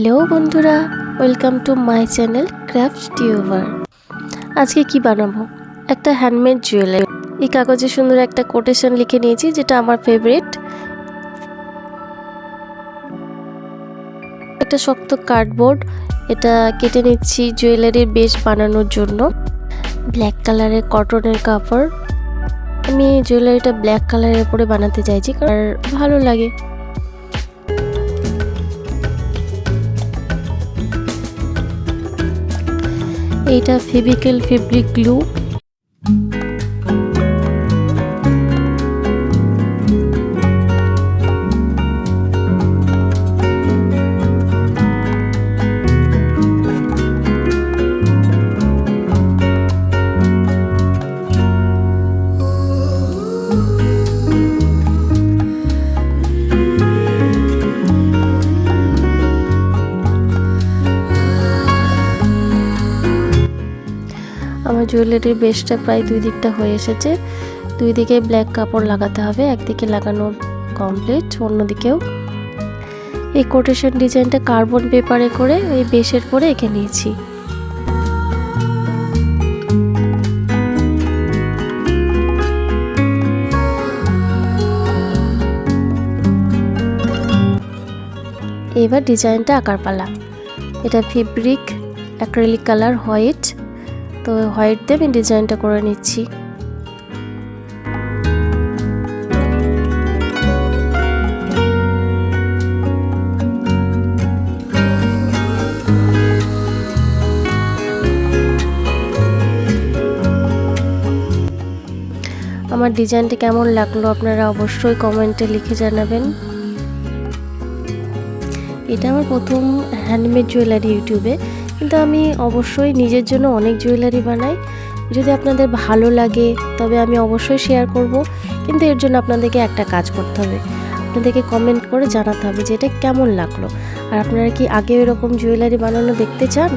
Hello বন্ধুরা, welcome to my channel craft tuber. আজকে কি বানাবো? একটা হ্যান্ডমেড জুয়েলারি। এই কাগজে সুন্দর একটা কোটেশন লিখে নিয়েছি, যেটা আমার ফেভারিট। একটা শক্ত কার্ডবোর্ড, এটা কেটে নিচ্ছি জুয়েলারির বেস বানানোর জন্য। ব্ল্যাক কালারের কটনের কাপড়, আমি জুয়েলারিটা ব্ল্যাক কালারের উপরে বানাতে চাইছি, কারণ ভালো লাগে। এইটা ফেভিক্রিল ফেব্রিক গ্লু। আমার জুয়েলারির বেসটা প্রায় দুই দিকটা হয়ে এসেছে। দুই দিকে ব্ল্যাক কাপড় লাগাতে হবে, একদিকে লাগানো কমপ্লিট, অন্যদিকেও। এই কোটেশন ডিজাইনটা কার্বন পেপারে করে এই বেসের পরে এঁকে নিয়েছি। এবার ডিজাইনটা আঁকার পালা। এটা ফেব্রিক অ্যাক্রিলিক কালার হোয়াইট, তো হোয়াইট দিয়ে আমি ডিজাইনটা করে নিচ্ছি। আমার ডিজাইনটা কেমন লাগলো আপনারা অবশ্যই কমেন্টে লিখে জানাবেন। এটা আমার প্রথম হ্যান্ডমেড জুয়েলারি ইউটিউবে, কিন্তু আমি অবশ্যই নিজের জন্য অনেক জুয়েলারি বানাই। যদি আপনাদের ভালো লাগে তবে আমি অবশ্যই শেয়ার করব, কিন্তু এর জন্য আপনাদেরকে একটা কাজ করতে হবে, আপনাদেরকে কমেন্ট করে জানাতে হবে যে এটা কেমন লাগলো। আর আপনারা কি আগে এরকম জুয়েলারি বানানো দেখতে চান?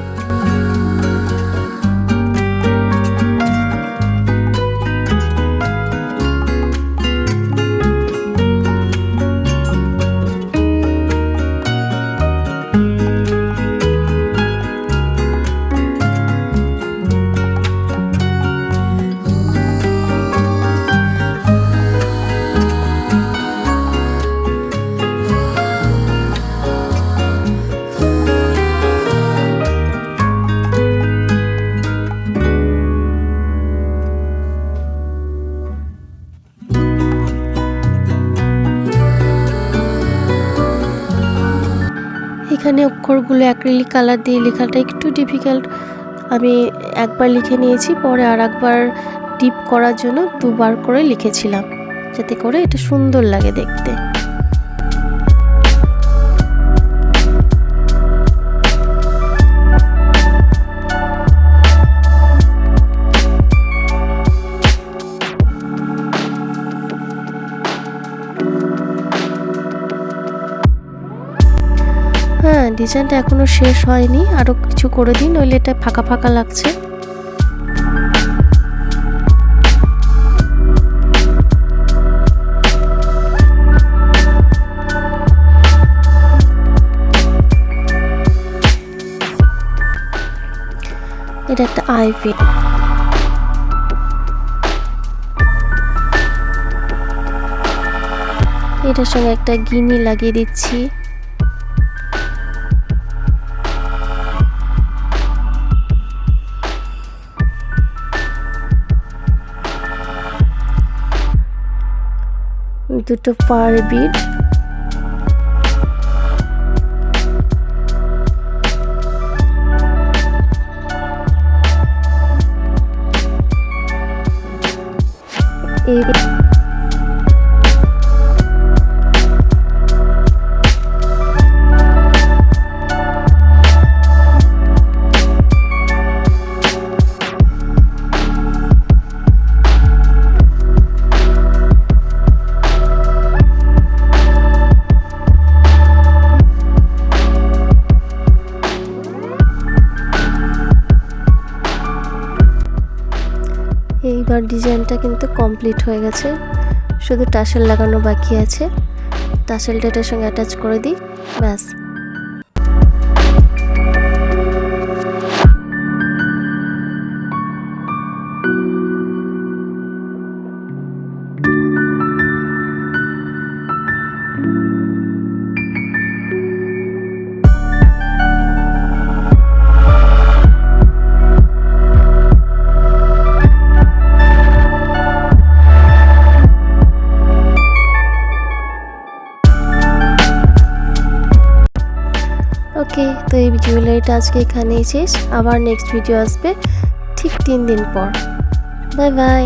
এখানে অক্ষরগুলো অ্যাক্রিলিক কালার দিয়ে লেখাটা একটু ডিফিকাল্ট। আমি একবার লিখে নিয়েছি, পরে আর একবার ডিপ করার জন্য দুবার করে লিখেছিলাম, যাতে করে এটা সুন্দর লাগে দেখতে। হ্যাঁ, ডিজাইনটা এখনো শেষ হয়নি, আরো কিছু করে দিন, নইলে এটা ফাঁকা ফাঁকা লাগছে। এটা একটা আইভি। এটার সঙ্গে একটা গিনি লাগিয়ে দিচ্ছি। দুটো পার বিড, এইবার ডিজাইনটা কিন্তু কমপ্লিট হয়ে গেছে, শুধু টাসেল লাগানো বাকি আছে। টাসেলটা এটার সঙ্গে অ্যাটাচ করে দিই, ব্যাস। ওকে, তো এই জুয়েলারিটা আজকে এখানেই শেষ। আবার নেক্সট ভিডিও আসবে ঠিক 3 দিন পর। Bye bye.